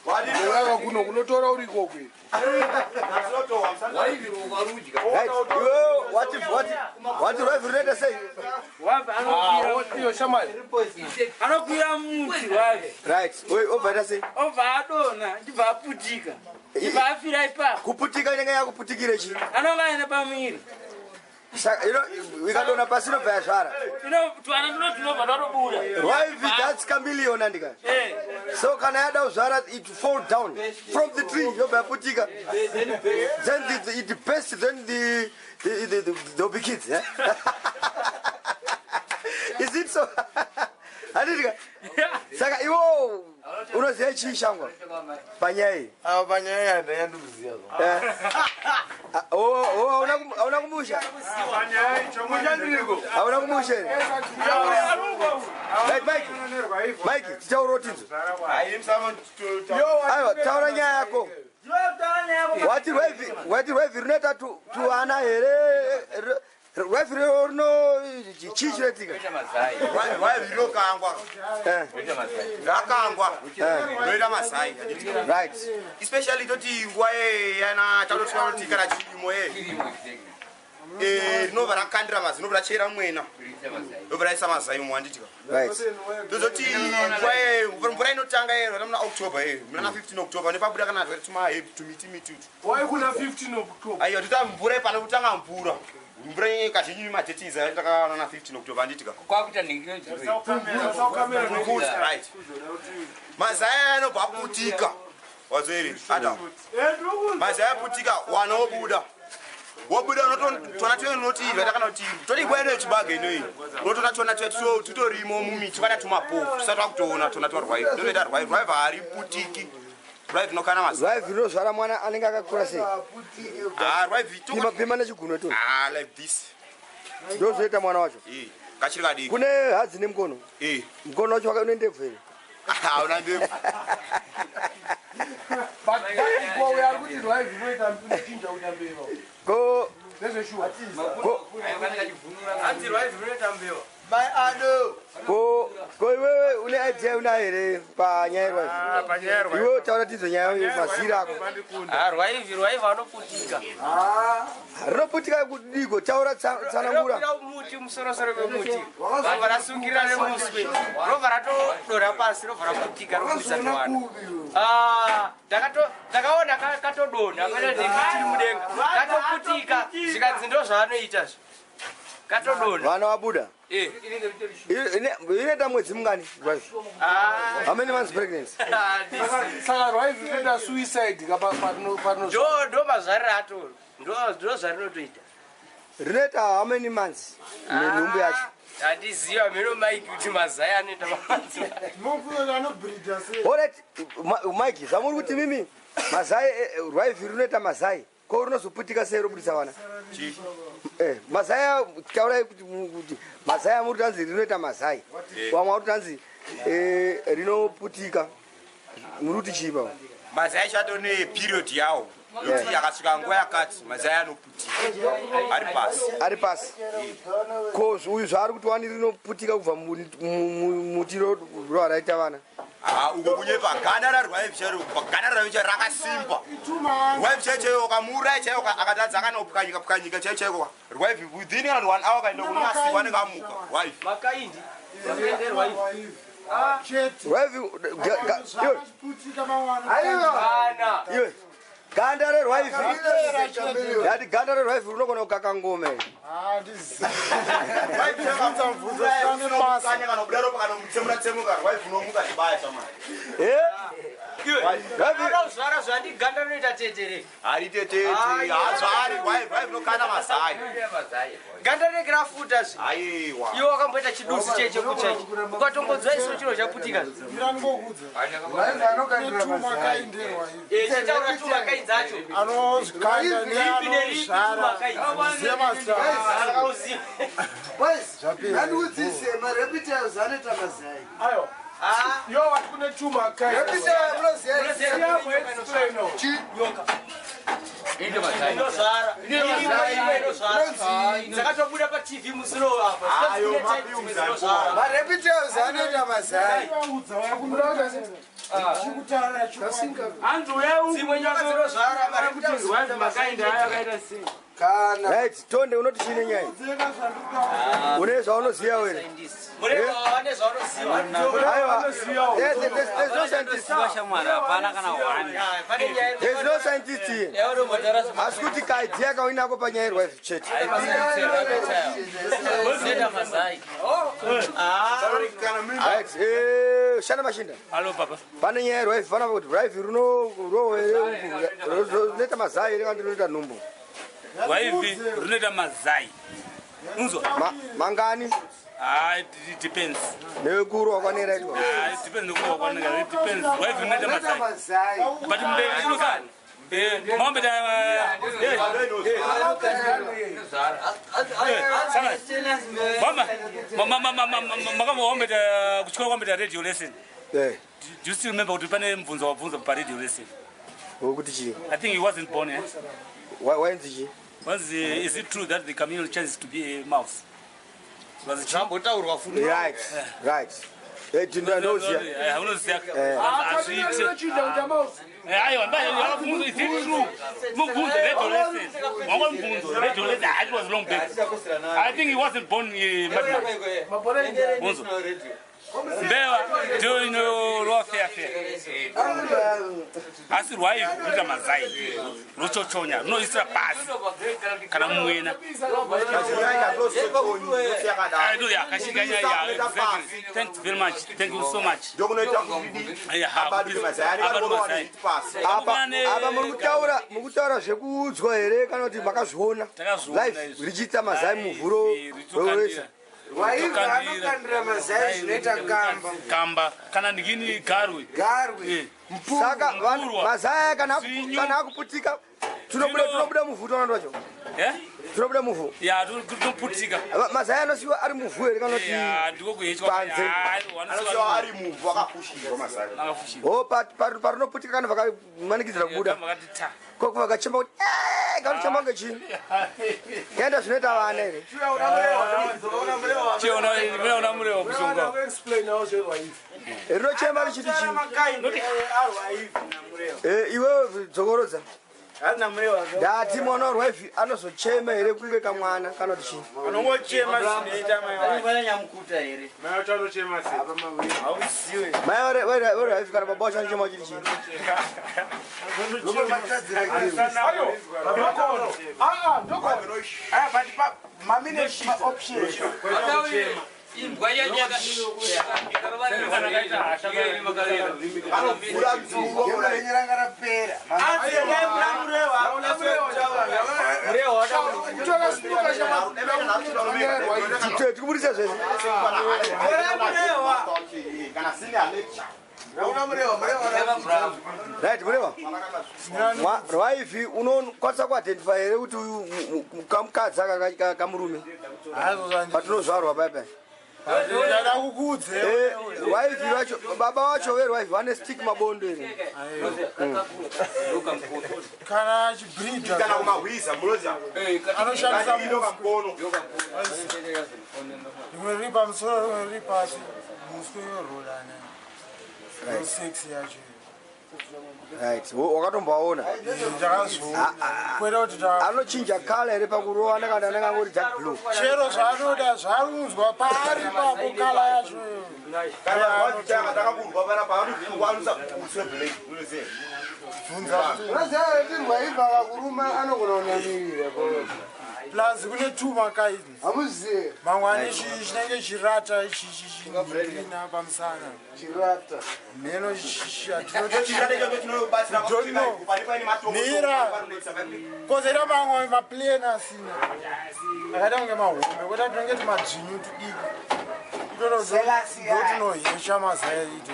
Waka kuno kunotora uriko kwe. What do I read to say? Right. Wait, over there say. Kuputika nenga kuputikira chi. You know, we got on a person of Vashara. You know, to another why that's chameleon andika? So can I have Zara it fall down from the tree, you putika. Then it best then the big kids, eh? Is it so? Andika. Saka yo uno zechi shangwa. Panyai. Panyai anaenda mzia. Unakumbusha? Panyai chomoja ndiko. Unakumbusha? Mike, tauro tizo. Ayo, taura nyaya yako. Wati viruneta tu ana here. Referee no chichiretika. Why viro kangwa? Rakangwa. Noida Masai. Right. Especially toti ngwae yana talotswa tikara chimo no varakandira mazi no vrachera mwena. No vraisa Masai mwanditika. Right. Tozoti ngwae mvura inotanga ero na October na 15 October nepabuda kana tuma to meet mitutu. Why kuna 15 October? Ayo tuta mvura pana kutanga mvura. Mvura kazhinji matetiza takaona na 15 October nditika. Kwakuita ndingiro. Right. Mazaya anobva putika. Wazeri Adam. Mazaya putika wanobuda. Wobuda unotona noti vatakana kuti tori kwene chibage inoyi. Unotona tona twetu tutorimo mumiti kana tumapo. Tusatwa kutoona tona twarwa. Ndoenda rwa vari putiki. Right no kana mazi. Right no zvara mwana anenge akakura sei. Right vito. Pima nechiguno to. Like this. Ndozoita mwana wacho. Kachiri kadiki. Kune hadzi nemukono. Mukono wacho wakaendebvu ere. Una ndebvu. But we are going to drive wait until the ginger will be able. Go. There's sure. Go. Until right viro. By ado. Go wewe une idea una here panyerwa. Panyerwa. Iwe taura tizo nyayo mazira ako. Rwai vanoputika. Rinoputika kudiko taura tsanangura. Muti musorosoro wemuti. Varasungira nemuswe. Rovarato dora pasi rovaraputika rokudzanwana. Ndakaona katodonha kana ndikati mudenga. Katoputika zvikanzi ndo zvaanoita. Katodonha. Vana vabuda. Ine mwedzi mungani? How many months pregnancy? Saka why is it suicide pano? Ndo mazarira atoro. Ndo zvarinotoita. Rineta how many months? Nenhumbu yacho. Handiziva mino Mike kuti mazaya anoita mamanzi. Alright, Mike, zamuri kuti mimi mazai wife rineta mazai. Ko rinozoputika sei robudisa vana? Mazaya taurai kuti mazaya muri tanzi rinoita mazai. Wamwa kuti tanzi rinoputika. Muri kuti chipa. Mazaya chato ne period yawo. Kuti yakasvika nguva yakati mazaya anoputika. Ari pasi. Ko uyu zvaari kuti wani rinoputika kubva muti roaraita vana. Uko kunyepa ganda rarwaive chero ganda rarwaive rakasimba. Rwaive chero kamura chero akatadza kanopukanyika chero rwaive within 1 hour kaenda kunasikwa nekamuka wife. Makaindi. Rwaive. Iwe ganda rerwife yati ganda rerwife runogona kukaka ngome. Ganda rinoita tetere. Ari tetere. Hazvari wife nokana mazai. Ganda regrafuta. Aiwa. Iwo wakamboita chidusi cheche kuchachi. Ukatongodzwa iso chiro chaputika. Chitaura chuma kai dzacho. Anozikanda Ndandiudzise marepetiles anoita mazai. Ayo. Yo wakune chuma kai. Repetiles unoziya yoka. Inde mazai. Ndozara. Ndozara. Dzakatobuda pa TV musiro apa. Marepetiles anoita Runeta mazai. Right, tonde unoti chine nyaya. Uneza unoziya wewe. There's no scientist. There's no scientist here. Asikuti kaidea kawinako panyaya yewife chete. Right, shana mashinda. Hello papa. Pane nyaya yewife fana kuti wife runeta mazai ere kandi runeta nhumbu. Wife runeta mazai. Unzo. Mangani? It depends. Nekuru wakwanera ito. It depends on wakwanera. It depends. Wife runeta mazai. But mbele unozani. Mombe da Mama mombe da kuchukua mombe da radio lesson. Do you still remember what pane mvunzo wavunza pa radio lesson? Ukuthi chi? I think he wasn't born yet. Why is he? Is it true that the chameleon chances to be a mouse? Was it true? Right, right. Tinda nozia. Ayo, is it true? Mvunzo radio lesson. Radio lesson. It was long back. I think he wasn't born Mvunzo. Bewa, do you know warfare? As the wife, Ruta Mazai, Rocho Chonya, no, it's a pass. Karamuena. Thank you very much. Thank you so much. Mukutaura zvekuudzwa here kana kuti makazviona live richita mazai muvhuro weuresa. Waivakandira mazai zvinoita kamba kana ndikini garwe saka mazai kana akuputika tunobuda muvhu tonondo wacho tunobuda muvhu tunoputika mazai anosiwa ari muvhu here kana kuti panze anosiwa ari muvhu akafushirwa mazai parinoputika kana vakamanikidzira kubuda koko vakachemba kuti karuchemba ngechini kenda zvinoita vana here chiona mureo kushonga rinochemba richiti chini iwewe dzokorodza ndati mwana warwife anozochema here kunge kamwana kana kuti chini anongochema zvinoita mai warwife kana baba wacho anochema chiri chini tikubudisa zvese right mureva rwaifi unokwanisa kuidentify here kuti kamukadzi kamurume patinozvarwa paipai waifi vacho baba vacho verwifi vane stick mabondo here kana achibridha kana kumahwiza munoziva anoshandisa mabono rimwe riri pamusoro rimwe riri pasi muswe yorolana sexy yacho right wakatombaona kwera kuti anochinja kala here pakurowana kana anenge angori dark blue chero zvaanoda zvarunzwa paari papo kala yacho takakurwa panapa anoisa usebhlake unoziva rwaibva kakuruma anogona kunyamirira plus kune two makaini hamuzive mamwe ane chinenge chirata chichina pamusana chirata mheno nira kozera mamwe maplane asina akaita kunge mahombe kweta tinenge timadzvinyu tudiki itotozotinohesha mazaya ito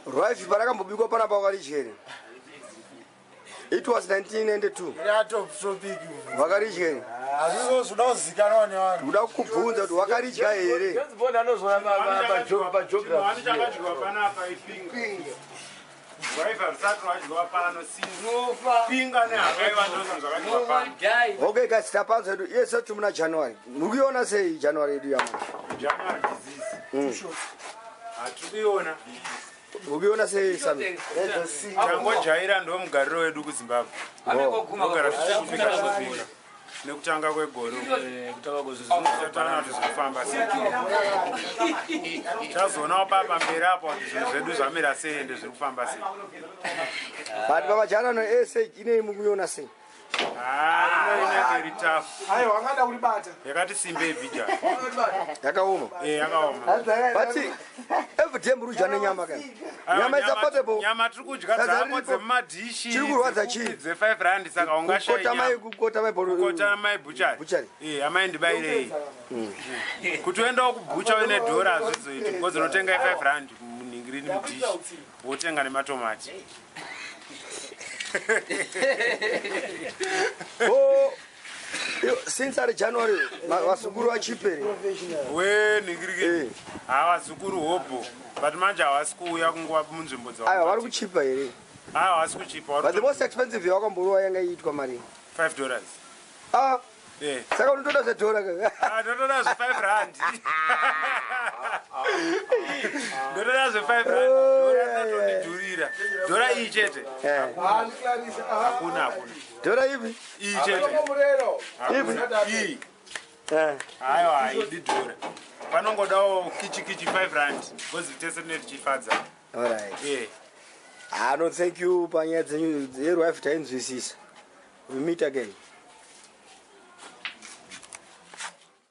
rwife parakambobikwa panapa wakarityere it was 1992 yatopiki wakarityere hazvizo zvoda kuzikanwa nevanhu uda kukubvunza kuti wakaridya here okay guys tapanza yedu yese tumuna January mukuiona sei January yedu yamuno Hatukuiona. Ukiona sei Sami? Tangojaira ndo mugariro wedu kuZimbabwe. Ogara tichikupika zvekufika. Nekutanga kwegoro. Kutanga kwezvinotana kufamba sei. Tazoona papa mberi apo zvinhu zvedu zvamira sei ende zviri kufamba sei. But pamajana no ese ine mukuiona sei? Inenge iri tafu. Ayo wangada kulibata. Yakati simbe bhija. Yakaoma. Yakaoma. But every day murudya nenyama kai. Nyama is affordable. Nyama tiri kudya dzamo dzemumadhishi. Chiri kurwadza chii? Dze5 rand saka ungashaya. Kukota mai buchari. Buchari. Amai ndibairei. Kuti uendawo kubucha une dhora zvozoiti because unotenga 5 rand munhingirini mudhishi. Wotenga nematomati. Oh, since January, vasukuru vachiperi. We ningirike. Vasukuru hopo. But manje havasi kuuya kunguva munzvimbo dzavo. Aiwa, vari kuchipa here. Havasi kuchipa. But the most expensive yawakamborova yanga iitwa mari. $5. Ah. Yeah. Saka unotoda zvedhora ka. Ndotoda zve5 rand. Ndotoda zve5 rand. Dhora ratondidhurira. Dhora iyi chete. Hakuna. Dhora ipi? Iyi chete. Iyi. Aiwa, haidi dhora. Panongodawo kichi 5 rand. Because tese tichifadza. All right. Yeah. No, thank you panyaya dzenyu. Your wife tainzwisisa. We meet again.